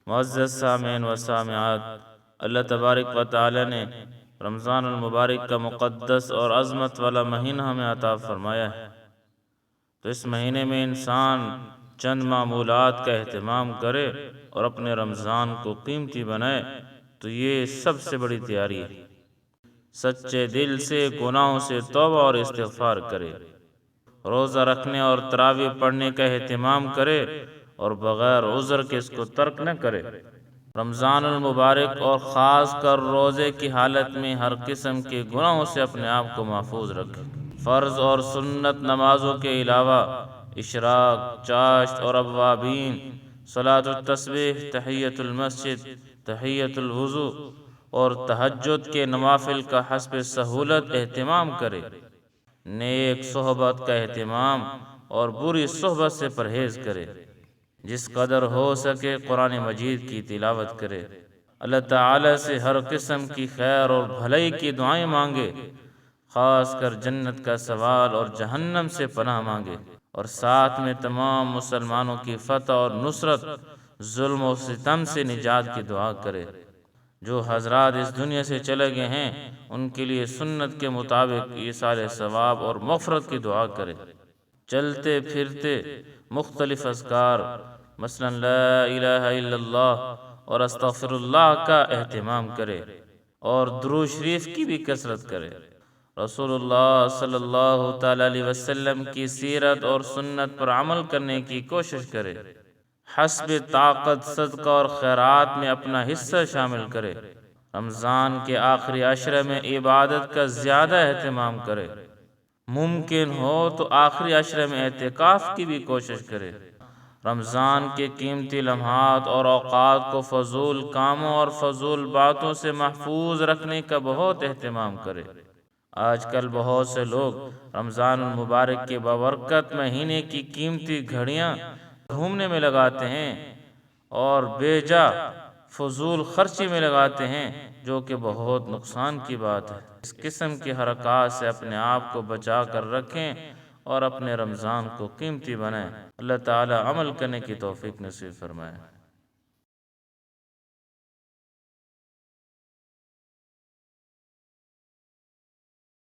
معزز سامعین و سامعات، اللہ تبارک و تعالی نے رمضان المبارک کا مقدس اور عظمت والا مہینہ ہمیں عطا فرمایا ہے، تو اس مہینے میں انسان چند معمولات کا اہتمام کرے اور اپنے رمضان کو قیمتی بنائے تو یہ سب سے بڑی تیاری ہے۔ سچے دل سے گناہوں سے توبہ اور استغفار کرے، روزہ رکھنے اور تراویح پڑھنے کا اہتمام کرے اور بغیر عذر کے اس کو ترک نہ کرے۔ رمضان المبارک اور خاص کر روزے کی حالت میں ہر قسم کے گناہوں سے اپنے آپ کو محفوظ رکھے۔ فرض اور سنت نمازوں کے علاوہ اشراق، چاشت اور اوابین، صلاۃ التسبیح، تحیۃ المسجد، تحیۃ الوضو اور تہجد کے نوافل کا حسب سہولت اہتمام کرے۔ نیک صحبت کا اہتمام اور بری صحبت سے پرہیز کرے۔ جس قدر ہو سکے قرآن مجید کی تلاوت کرے۔ اللہ تعالی سے ہر قسم کی خیر اور بھلائی کی دعائیں مانگے، خاص کر جنت کا سوال اور جہنم سے پناہ مانگے، اور ساتھ میں تمام مسلمانوں کی فتح اور نصرت، ظلم و ستم سے نجات کی دعا کرے۔ جو حضرات اس دنیا سے چلے گئے ہیں ان کے لیے سنت کے مطابق ایصال ثواب اور مغفرت کی دعا کرے۔ چلتے پھرتے مختلف اذکار مثلا لا الہ الا اللہ اور استغفر اللہ کا اہتمام کرے اور درود شریف کی بھی کثرت کرے۔ رسول اللہ صلی اللہ تعالی علیہ وسلم کی سیرت اور سنت پر عمل کرنے کی کوشش کرے۔ حسب طاقت صدقہ اور خیرات میں اپنا حصہ شامل کرے۔ رمضان کے آخری عشرے میں عبادت کا زیادہ اہتمام کرے۔ ممکن ہو تو آخری عشرے میں اعتکاف کی بھی کوشش کرے۔ رمضان کے قیمتی لمحات اور اوقات کو فضول کاموں اور فضول باتوں سے محفوظ رکھنے کا بہت اہتمام کرے۔ آج کل بہت سے لوگ رمضان المبارک کے بابرکت مہینے کی قیمتی گھڑیاں گھومنے میں لگاتے ہیں اور بے جا فضول خرچی میں لگاتے ہیں، جو کہ بہت نقصان کی بات ہے۔ اس قسم کی حرکات سے اپنے آپ کو بچا کر رکھیں اور اپنے رمضان کو قیمتی بنائیں۔ اللہ تعالی عمل کرنے کی توفیق نصیب فرمائے۔